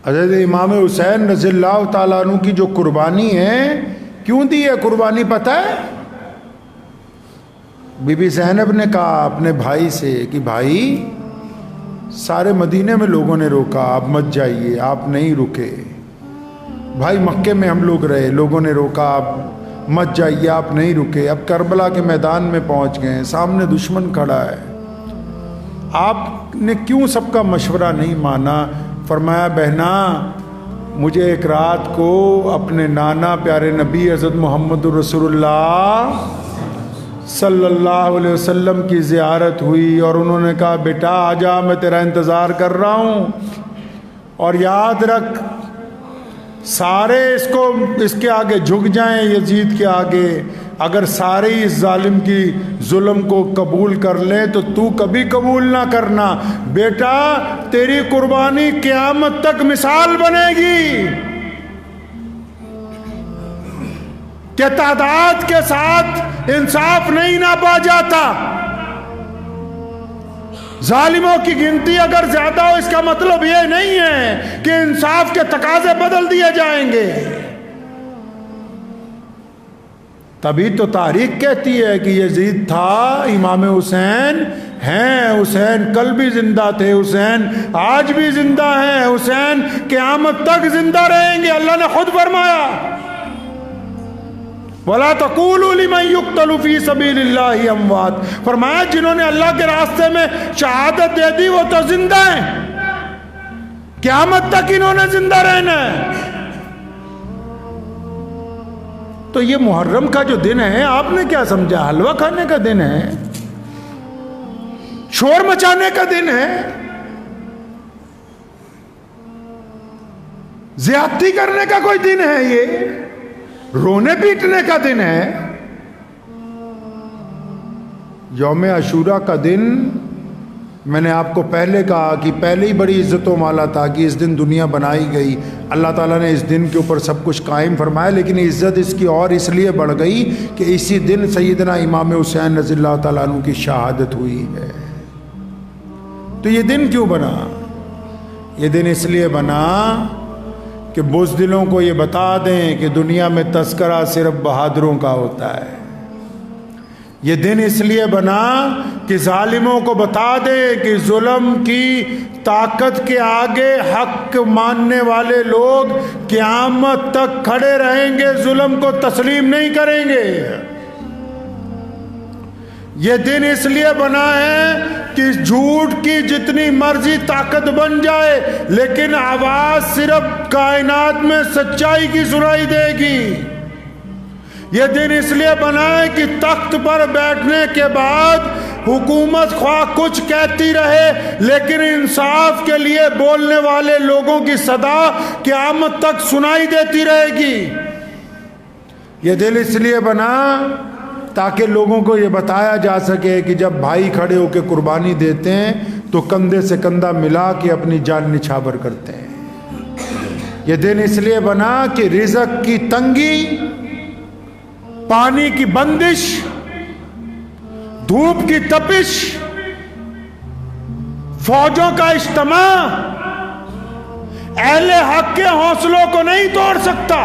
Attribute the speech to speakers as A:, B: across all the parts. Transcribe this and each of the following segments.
A: حضرت امام حسین رضی اللہ تعالیٰ عنہ کی جو قربانی ہے، کیوں دی ہے قربانی پتہ ہے؟ بی بی زینب نے کہا اپنے بھائی سے کہ بھائی سارے مدینے میں لوگوں نے روکا، آپ مت جائیے، آپ نہیں رکے۔ بھائی مکے میں ہم لوگ رہے، لوگوں نے روکا، آپ مت جائیے، آپ نہیں رکے۔ اب کربلا کے میدان میں پہنچ گئے، سامنے دشمن کھڑا ہے، آپ نے کیوں سب کا مشورہ نہیں مانا؟ فرمایا بہنا مجھے ایک رات کو اپنے نانا پیارے نبی حضرت محمد رسول اللہ صلی اللہ علیہ وسلم کی زیارت ہوئی، اور انہوں نے کہا بیٹا آجا، میں تیرا انتظار کر رہا ہوں، اور یاد رکھ سارے اس کے آگے جھک جائیں، یزید کے آگے، اگر سارے اس ظالم کی ظلم کو قبول کر لیں تو تو کبھی قبول نہ کرنا، بیٹا تیری قربانی قیامت تک مثال بنے گی کہ تعداد کے ساتھ انصاف نہیں ناپا جاتا۔ ظالموں کی گنتی اگر زیادہ ہو اس کا مطلب یہ نہیں ہے کہ انصاف کے تقاضے بدل دیے جائیں گے۔ تبھی تو تاریخ کہتی ہے کہ یزید تھا، امام حسین ہیں، حسین کل بھی زندہ تھے، حسین آج بھی زندہ ہیں، حسین قیامت تک زندہ رہیں گے۔ اللہ نے خود فرمایا وَلَا تَقُولُوا لِمَنْ يُقْتَلُ فِي سَبِيلِ اللَّهِ أَمْوَاتٌ، فرمایا جنہوں نے اللہ کے راستے میں شہادت دے دی وہ تو زندہ ہیں، قیامت تک انہوں نے زندہ رہنا ہے۔ تو یہ محرم کا جو دن ہے آپ نے کیا سمجھا؟ حلوہ کھانے کا دن ہے، شور مچانے کا دن ہے، زیادتی کرنے کا کوئی دن ہے؟ یہ رونے پیٹنے کا دن ہے۔ یوم عاشورہ کا دن میں نے آپ کو پہلے کہا کہ پہلے ہی بڑی عزت و مالا تھا کہ اس دن دنیا بنائی گئی، اللہ تعالیٰ نے اس دن کے اوپر سب کچھ قائم فرمایا، لیکن عزت اس کی اور اس لیے بڑھ گئی کہ اسی دن سیدنا امام حسین رضی اللہ تعالیٰ عنہ کی شہادت ہوئی ہے۔ تو یہ دن کیوں بنا؟ یہ دن اس لیے بنا کہ بزدلوں کو یہ بتا دیں کہ دنیا میں تذکرہ صرف بہادروں کا ہوتا ہے۔ یہ دن اس لیے بنا کہ ظالموں کو بتا دے کہ ظلم کی طاقت کے آگے حق ماننے والے لوگ قیامت تک کھڑے رہیں گے، ظلم کو تسلیم نہیں کریں گے۔ یہ دن اس لیے بنا ہے کہ جھوٹ کی جتنی مرضی طاقت بن جائے لیکن آواز صرف کائنات میں سچائی کی سنائی دے گی۔ یہ دن اس لیے بنا ہے کہ تخت پر بیٹھنے کے بعد حکومت خواہ کچھ کہتی رہے لیکن انصاف کے لیے بولنے والے لوگوں کی صدا قیامت تک سنائی دیتی رہے گی۔ یہ دن اس لیے بنا تاکہ لوگوں کو یہ بتایا جا سکے کہ جب بھائی کھڑے ہو کے قربانی دیتے ہیں تو کندھے سے کندھا ملا کے اپنی جان نچھاور کرتے ہیں۔ یہ دن اس لیے بنا کہ رزق کی تنگی، پانی کی بندش، دھوپ کی تپش، فوجوں کا اجتماع اہل حق کے حوصلوں کو نہیں توڑ سکتا۔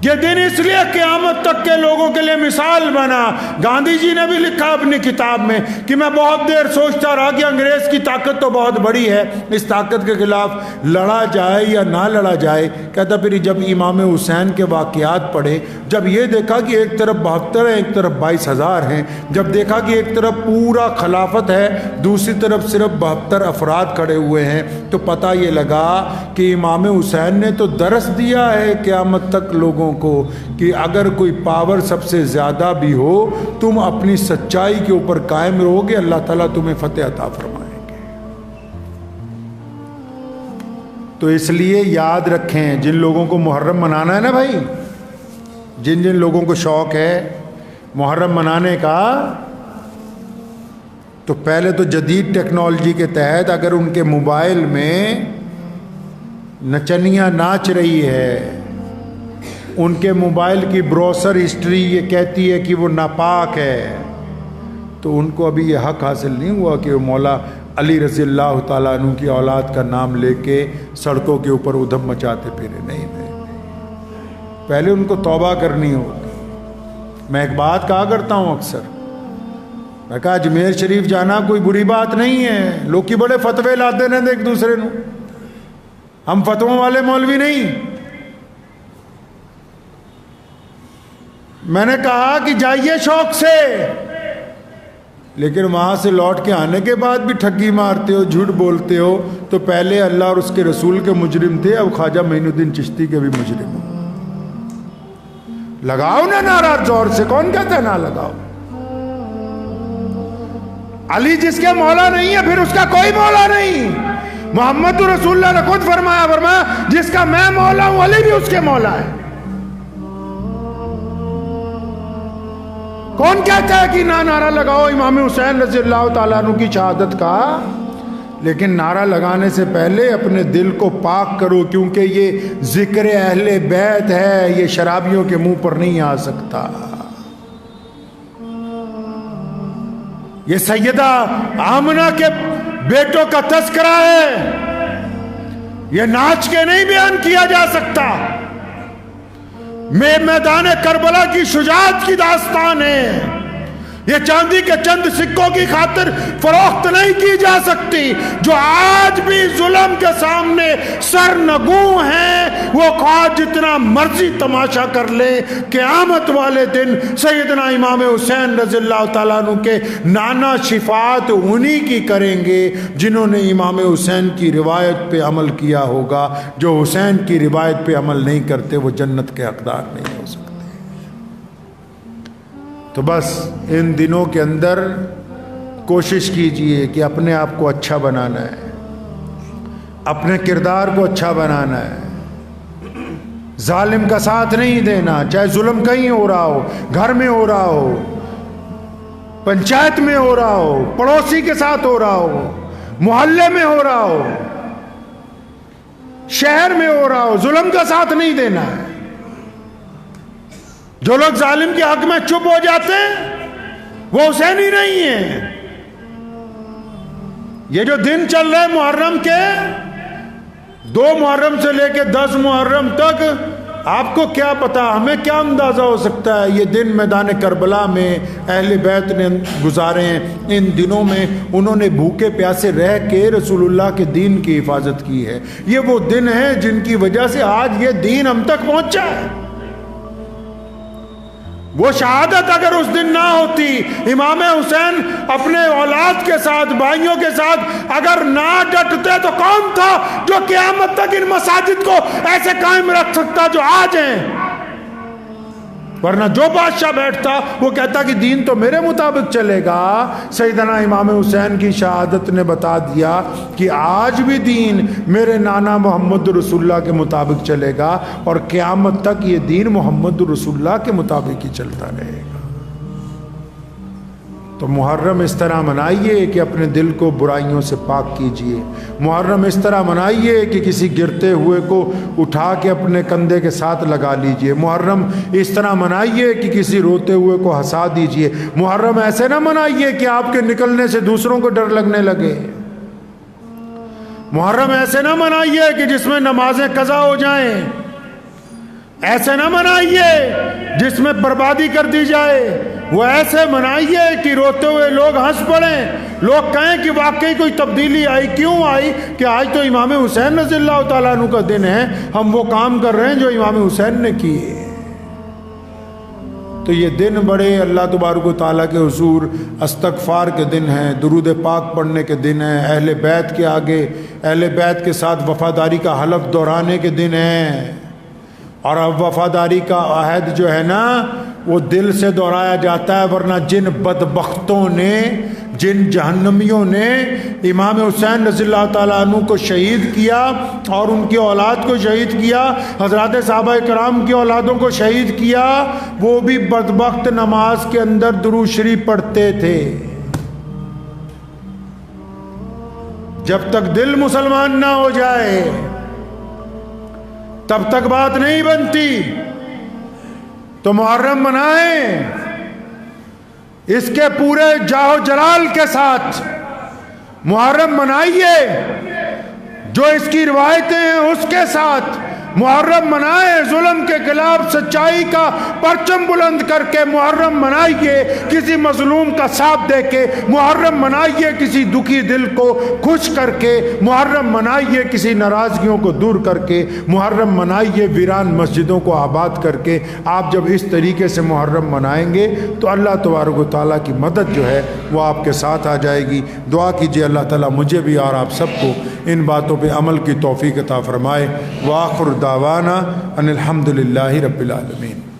A: یہ دن اس لیے قیامت تک کے لوگوں کے لیے مثال بنا۔ گاندھی جی نے بھی لکھا اپنی کتاب میں کہ میں بہت دیر سوچتا رہا کہ انگریز کی طاقت تو بہت بڑی ہے، اس طاقت کے خلاف لڑا جائے یا نہ لڑا جائے۔ کہتا پھر جب امام حسین کے واقعات پڑھے، جب یہ دیکھا کہ ایک طرف 72 ہیں، ایک طرف 22,000 ہیں، جب دیکھا کہ ایک طرف پورا خلافت ہے، دوسری طرف صرف 72 افراد کھڑے ہوئے ہیں، تو پتہ یہ لگا کہ امام حسین نے تو درس دیا ہے قیامت تک لوگوں کو کہ اگر کوئی پاور سب سے زیادہ بھی ہو تم اپنی سچائی کے اوپر قائم رہو گے، اللہ تعالیٰ تمہیں فتح عطا فرمائیں گے۔ تو اس لیے یاد رکھیں، جن لوگوں کو محرم منانا ہے نا بھائی، جن لوگوں کو شوق ہے محرم منانے کا، تو پہلے تو جدید ٹیکنالوجی کے تحت اگر ان کے موبائل میں نچنیاں ناچ رہی ہے، ان کے موبائل کی براؤزر ہسٹری یہ کہتی ہے کہ وہ ناپاک ہے، تو ان کو ابھی یہ حق حاصل نہیں ہوا کہ وہ مولا علی رضی اللہ تعالیٰ عنہ کی اولاد کا نام لے کے سڑکوں کے اوپر ادھم مچاتے پھرے. نہیں نہیں، پہلے ان کو توبہ کرنی ہوگی. میں ایک بات کہا کرتا ہوں اکثر، میں کہا اجمیر شریف جانا کوئی بری بات نہیں ہے. لوگ کی بڑے فتوے لاتے رہتے ایک دوسرے نو، ہم فتووں والے مولوی نہیں. میں نے کہا کہ جائیے شوق سے، لیکن وہاں سے لوٹ کے آنے کے بعد بھی ٹھگی مارتے ہو، جھوٹ بولتے ہو، تو پہلے اللہ اور اس کے رسول کے مجرم تھے، اب خواجہ معین الدین چشتی کے بھی مجرم ہو. لگاؤ نا نعرہ زور سے، کون کہتا ہے نہ لگاؤ؟ علی جس کے مولا نہیں ہے پھر اس کا کوئی مولا نہیں. محمد رسول اللہ نے خود فرمایا جس کا میں مولا ہوں علی بھی اس کے مولا ہے. کون کہتا ہے کہ نہ نعرہ لگاؤ امام حسین رضی اللہ تعالیٰ عنہ کی شہادت کا؟ لیکن نعرہ لگانے سے پہلے اپنے دل کو پاک کرو، کیونکہ یہ ذکر اہل بیت ہے، یہ شرابیوں کے منہ پر نہیں آ سکتا. یہ سیدہ آمنہ کے بیٹوں کا تذکرہ ہے، یہ ناچ کے نہیں بیان کیا جا سکتا. میدان کربلا کی شجاعت کی داستان ہے. یہ چاندی کے چند سکوں کی خاطر فروخت نہیں کی جا سکتی. جو آج بھی ظلم کے سامنے سرنگوں ہیں، وہ خواہ جتنا مرضی تماشا کر لے، قیامت والے دن سیدنا امام حسین رضی اللہ تعالیٰ عنہ کے نانا شفاعت انہی کی کریں گے جنہوں نے امام حسین کی روایت پہ عمل کیا ہوگا. جو حسین کی روایت پہ عمل نہیں کرتے وہ جنت کے حقدار نہیں ہو سکتے. تو بس ان دنوں کے اندر کوشش کیجئے کہ اپنے آپ کو اچھا بنانا ہے، اپنے کردار کو اچھا بنانا ہے. ظالم کا ساتھ نہیں دینا، چاہے ظلم کہیں ہو رہا ہو، گھر میں ہو رہا ہو، پنچایت میں ہو رہا ہو، پڑوسی کے ساتھ ہو رہا ہو، محلے میں ہو رہا ہو، شہر میں ہو رہا ہو، ظلم کا ساتھ نہیں دینا ہے. جو لوگ ظالم کے حق میں چپ ہو جاتے ہیں وہ حسینی نہیں ہیں. یہ جو دن چل رہے محرم کے، 2 محرم سے لے کے 10 محرم تک، آپ کو کیا پتا، ہمیں کیا اندازہ ہو سکتا ہے یہ دن میدان کربلا میں اہل بیت نے گزارے ہیں. ان دنوں میں انہوں نے بھوکے پیاسے رہ کے رسول اللہ کے دین کی حفاظت کی ہے. یہ وہ دن ہیں جن کی وجہ سے آج یہ دین ہم تک پہنچا ہے. وہ شہادت اگر اس دن نہ ہوتی، امام حسین اپنے اولاد کے ساتھ، بھائیوں کے ساتھ اگر نہ ڈٹتے، تو کون تھا جو قیامت تک ان مساجد کو ایسے قائم رکھ سکتا جو آج ہیں؟ ورنہ جو بادشاہ بیٹھتا وہ کہتا کہ دین تو میرے مطابق چلے گا. سیدنا امام حسین کی شہادت نے بتا دیا کہ آج بھی دین میرے نانا محمد رسول اللہ کے مطابق چلے گا، اور قیامت تک یہ دین محمد رسول اللہ کے مطابق ہی چلتا رہے گا. تو محرم اس طرح منائیے کہ اپنے دل کو برائیوں سے پاک کیجئے. محرم اس طرح منائیے کہ کسی گرتے ہوئے کو اٹھا کے اپنے کندھے کے ساتھ لگا لیجئے. محرم اس طرح منائیے کہ کسی روتے ہوئے کو ہنسا دیجئے. محرم ایسے نہ منائیے کہ آپ کے نکلنے سے دوسروں کو ڈر لگنے لگے. محرم ایسے نہ منائیے کہ جس میں نمازیں قضا ہو جائیں. ایسے نہ منائیے جس میں بربادی کر دی جائے. وہ ایسے منائیے کہ روتے ہوئے لوگ ہنس پڑیں، لوگ کہیں کہ واقعی کوئی تبدیلی آئی. کیوں آئی؟ کہ آج تو امام حسین رضی اللہ تعالیٰ عنہ کا دن ہے، ہم وہ کام کر رہے ہیں جو امام حسین نے کیے. تو یہ دن بڑے اللہ تبارک و تعالیٰ کے حضور استغفار کے دن ہیں، درود پاک پڑھنے کے دن ہیں، اہل بیت کے آگے، اہل بیت کے ساتھ وفاداری کا حلف دہرانے کے دن ہیں. اور اب وفاداری کا عہد جو ہے نا وہ دل سے دہرایا جاتا ہے، ورنہ جن بدبختوں نے، جن جہنمیوں نے امام حسین رضی اللہ تعالیٰ عنہ کو شہید کیا اور ان کی اولاد کو شہید کیا، حضرات صحابہ کرام کی اولادوں کو شہید کیا، وہ بھی بدبخت نماز کے اندر درود شریف پڑھتے تھے. جب تک دل مسلمان نہ ہو جائے تب تک بات نہیں بنتی. تو محرم منائیں اس کے پورے جاہ و جلال کے ساتھ، محرم منائیے، جو اس کی روایتیں ہیں اس کے ساتھ محرم منائے، ظلم کے خلاف سچائی کا پرچم بلند کر کے محرم منائیے، کسی مظلوم کا ساتھ دے کے محرم منائیے، کسی دکھی دل کو خوش کر کے محرم منائیے، کسی ناراضگیوں کو دور کر کے محرم منائیے، ویران مسجدوں کو آباد کر کے۔ آپ جب اس طریقے سے محرم منائیں گے تو اللہ تبارک و تعالیٰ کی مدد جو ہے وہ آپ کے ساتھ آ جائے گی۔ دعا کیجئے اللہ تعالیٰ مجھے بھی اور آپ سب کو ان باتوں پہ عمل کی توفیق عطا فرمائے۔ وآخر دعوانا ان الحمد للہ رب العالمین۔